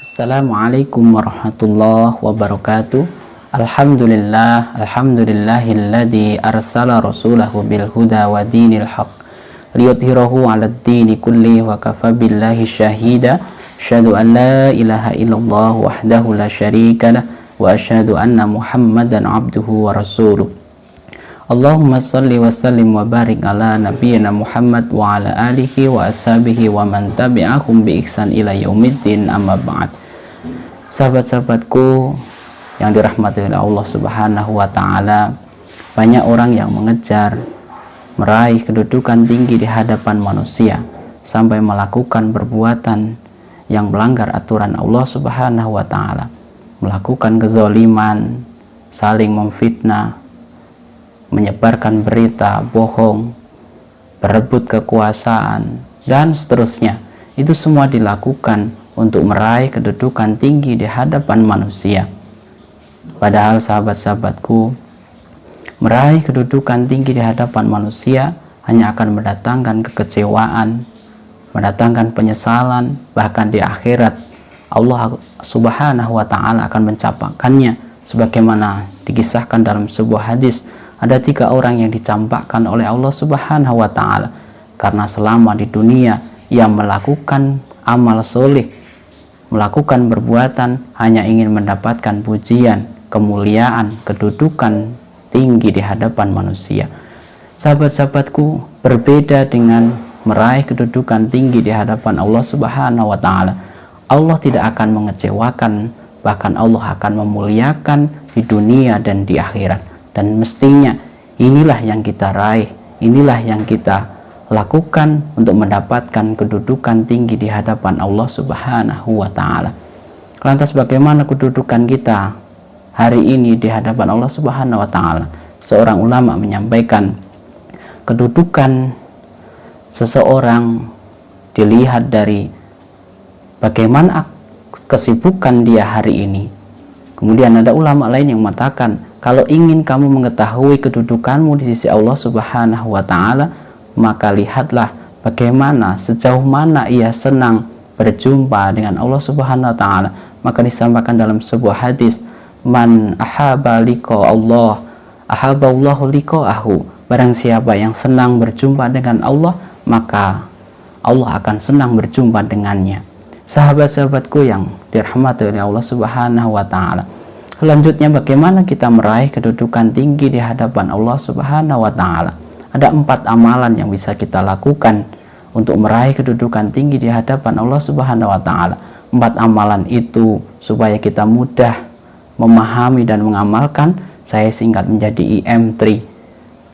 Assalamualaikum warahmatullahi wabarakatuh. Alhamdulillahilladzi arsala rasulahu bil huda wa dinil haq liyudhhirahu 'alad dini kulli wa kafa billahi syahida. Asyhadu an la ilaha illallah wahdahu la syarika lah wa asyhadu anna Muhammadan 'abduhu wa rasuluh. Allahumma salli wa sallim wa barik ala nabiyyina Muhammad wa ala alihi wa ashabihi wa man tabi'ahum bi ihsan ila yaumiddin, amma ba'd. Sahabat-sahabatku yang dirahmati oleh Allah Subhanahu wa taala, banyak orang yang mengejar meraih kedudukan tinggi di hadapan manusia sampai melakukan perbuatan yang melanggar aturan Allah Subhanahu wa taala, melakukan kezaliman, saling memfitnah, menyebarkan berita bohong, berebut kekuasaan, dan seterusnya. Itu semua dilakukan untuk meraih kedudukan tinggi di hadapan manusia. Padahal sahabat-sahabatku, meraih kedudukan tinggi di hadapan manusia hanya akan mendatangkan kekecewaan, mendatangkan penyesalan. Bahkan di akhirat Allah Subhanahu wa ta'ala akan mencampakkannya, sebagaimana dikisahkan dalam sebuah hadis. Ada 3 orang yang dicampakkan oleh Allah Subhanahu wa ta'ala karena selama di dunia ia melakukan amal soleh, melakukan perbuatan hanya ingin mendapatkan pujian, kemuliaan, kedudukan tinggi di hadapan manusia. Sahabat-sahabatku, berbeda dengan meraih kedudukan tinggi di hadapan Allah Subhanahu wa ta'ala. Allah tidak akan mengecewakan, bahkan Allah akan memuliakan di dunia dan di akhirat. Dan mestinya inilah yang kita raih, inilah yang kita lakukan untuk mendapatkan kedudukan tinggi di hadapan Allah Subhanahu wa ta'ala. Lantas bagaimana kedudukan kita hari ini di hadapan Allah Subhanahu wa ta'ala? Seorang ulama menyampaikan, kedudukan seseorang dilihat dari bagaimana kesibukan dia hari ini. Kemudian ada ulama lain yang mengatakan, kalau ingin kamu mengetahui kedudukanmu di sisi Allah Subhanahu wa ta'ala, maka lihatlah bagaimana, sejauh mana ia senang berjumpa dengan Allah Subhanahu wa ta'ala. Maka disampaikan dalam sebuah hadis, man ahaba liqa Allah ahaballahu liqa'ahu. Barang siapa yang senang berjumpa dengan Allah, maka Allah akan senang berjumpa dengannya. Sahabat-sahabatku yang dirahmati oleh Allah Subhanahu wa ta'ala, selanjutnya bagaimana kita meraih kedudukan tinggi di hadapan Allah Subhanahu wa ta'ala? Ada 4 amalan yang bisa kita lakukan untuk meraih kedudukan tinggi di hadapan Allah Subhanahu wa ta'ala. 4 amalan itu supaya kita mudah memahami dan mengamalkan, saya singkat menjadi IM3.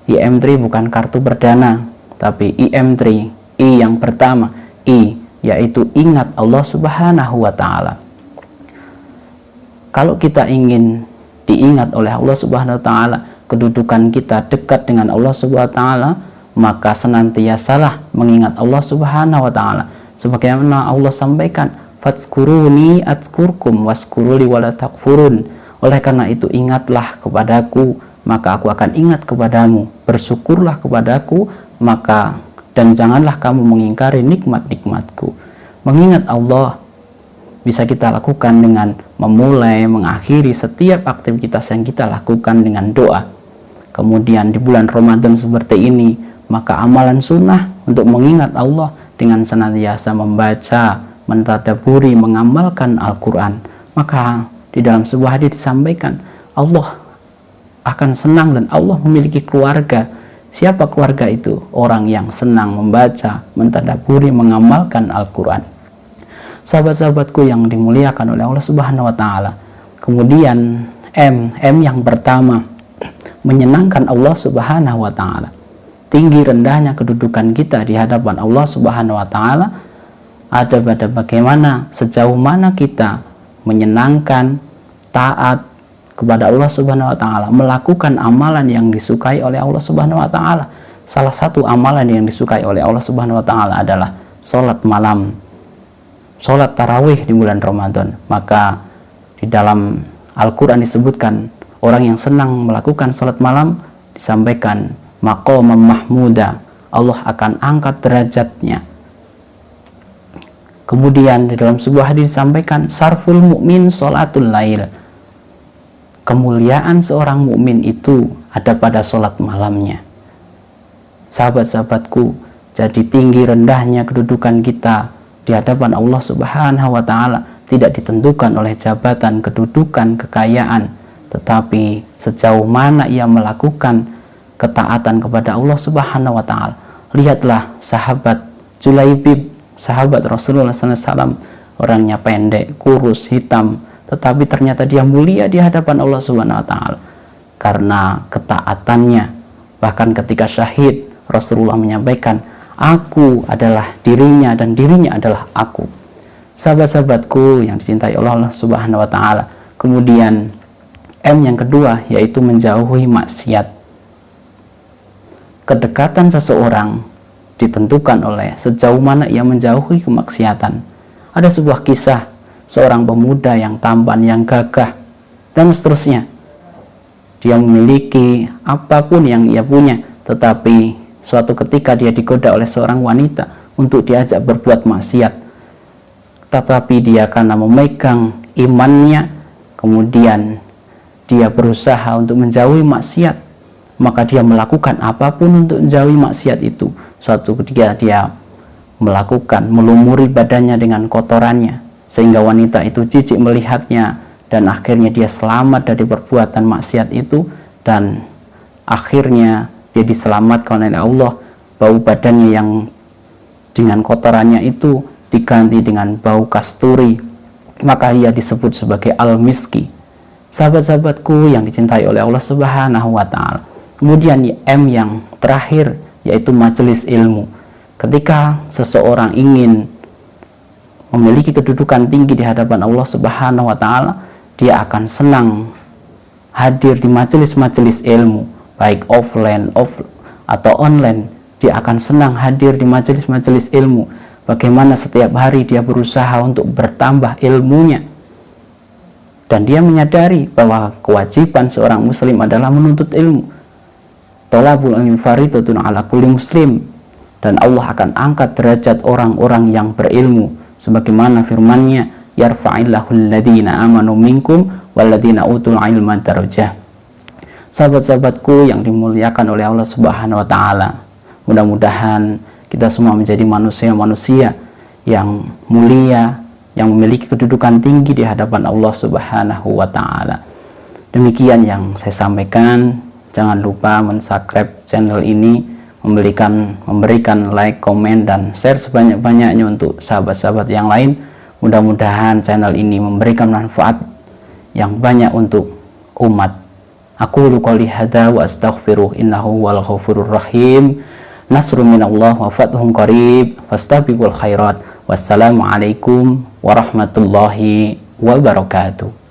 IM3 bukan kartu perdana, tapi IM3. I yang pertama, I yaitu ingat Allah Subhanahu wa ta'ala. Kalau kita ingin diingat oleh Allah Subhanahu wa ta'ala, kedudukan kita dekat dengan Allah Subhanahu wa ta'ala, maka senantiasalah mengingat Allah Subhanahu wa ta'ala. Sebagaimana Allah sampaikan, fadzkuruni adzkurkum waskuruli wala takfurun. Oleh karena itu ingatlah kepadaku, maka aku akan ingat kepadamu. Bersyukurlah kepadaku, maka dan janganlah kamu mengingkari nikmat-nikmatku. Mengingat Allah bisa kita lakukan dengan memulai, mengakhiri setiap aktivitas yang kita lakukan dengan doa. Kemudian di bulan Ramadan seperti ini, maka amalan sunnah untuk mengingat Allah dengan senantiasa membaca, mentadabburi, mengamalkan Al-Quran. Maka di dalam sebuah hadis disampaikan, Allah akan senang dan Allah memiliki keluarga. Siapa keluarga itu? Orang yang senang membaca, mentadabburi, mengamalkan Al-Quran. Sahabat-sahabatku yang dimuliakan oleh Allah Subhanahu wa ta'ala. Kemudian M yang pertama, menyenangkan Allah Subhanahu wa ta'ala. Tinggi rendahnya kedudukan kita di hadapan Allah Subhanahu wa ta'ala ada pada bagaimana, sejauh mana kita menyenangkan, taat kepada Allah Subhanahu wa ta'ala, melakukan amalan yang disukai oleh Allah Subhanahu wa ta'ala. Salah satu amalan yang disukai oleh Allah Subhanahu wa ta'ala adalah sholat malam, sholat tarawih di bulan Ramadan. Maka di dalam Al-Quran disebutkan, orang yang senang melakukan sholat malam disampaikan maqamam mahmuda, Allah akan angkat derajatnya. Kemudian di dalam sebuah hadis disampaikan sarful mukmin sholatul lail. Kemuliaan seorang mukmin itu ada pada sholat malamnya. Sahabat-sahabatku, jadi tinggi rendahnya kedudukan kita di hadapan Allah Subhanahu wa taala tidak ditentukan oleh jabatan, kedudukan, kekayaan, tetapi sejauh mana ia melakukan ketaatan kepada Allah Subhanahu wa taala. Lihatlah sahabat Julaibib, sahabat Rasulullah SAW, orangnya pendek, kurus, hitam, tetapi ternyata dia mulia di hadapan Allah Subhanahu wa taala karena ketaatannya. Bahkan ketika syahid, Rasulullah menyampaikan, aku adalah dirinya dan dirinya adalah aku. Sahabat-sahabatku yang dicintai Allah Subhanahu wa taala. Kemudian M yang kedua yaitu menjauhi maksiat. Kedekatan seseorang ditentukan oleh sejauh mana ia menjauhi kemaksiatan. Ada sebuah kisah seorang pemuda yang tampan, yang gagah, dan seterusnya. Dia memiliki apapun yang ia punya, tetapi suatu ketika dia digoda oleh seorang wanita untuk diajak berbuat maksiat. Tetapi dia karena memegang imannya, kemudian dia berusaha untuk menjauhi maksiat, maka dia melakukan apapun untuk menjauhi maksiat itu. Suatu ketika dia melakukan, melumuri badannya dengan kotorannya, sehingga wanita itu jijik melihatnya, dan akhirnya dia selamat dari perbuatan maksiat itu, dan akhirnya dia diselamatkan oleh Allah. Bau badannya yang dengan kotorannya itu diganti dengan bau kasturi, maka ia disebut sebagai al-miski. Sahabat-sahabatku yang dicintai oleh Allah Subhanahu wa taala. Kemudian M yang terakhir yaitu majelis ilmu. Ketika seseorang ingin memiliki kedudukan tinggi di hadapan Allah Subhanahu wa taala, dia akan senang hadir di majelis-majelis ilmu, baik offline atau online. Dia akan senang hadir di majelis-majelis ilmu. Bagaimana setiap hari dia berusaha untuk bertambah ilmunya, dan dia menyadari bahwa kewajiban seorang muslim adalah menuntut ilmu. Thalabul ilmi fardhatun ala kulli muslim, dan Allah akan angkat derajat orang-orang yang berilmu sebagaimana firman-Nya, yarfa'illahu alladhina amanu minkum walladhina utul ilma darajah. Sahabat-sahabatku yang dimuliakan oleh Allah Subhanahu wa taala, mudah-mudahan kita semua menjadi manusia-manusia yang mulia, yang memiliki kedudukan tinggi di hadapan Allah Subhanahu wa taala. Demikian yang saya sampaikan. Jangan lupa mensubscribe channel ini, memberikan like, komen, dan share sebanyak-banyaknya untuk sahabat-sahabat yang lain. Mudah-mudahan channel ini memberikan manfaat yang banyak untuk umat. Aku qouli hadza wa astaghfiruh innahu wal ghafurur rahim. Nasrun minallah wa fathun qarib. Fastabiqul khairat. Wassalamualaikum warahmatullahi wabarakatuh.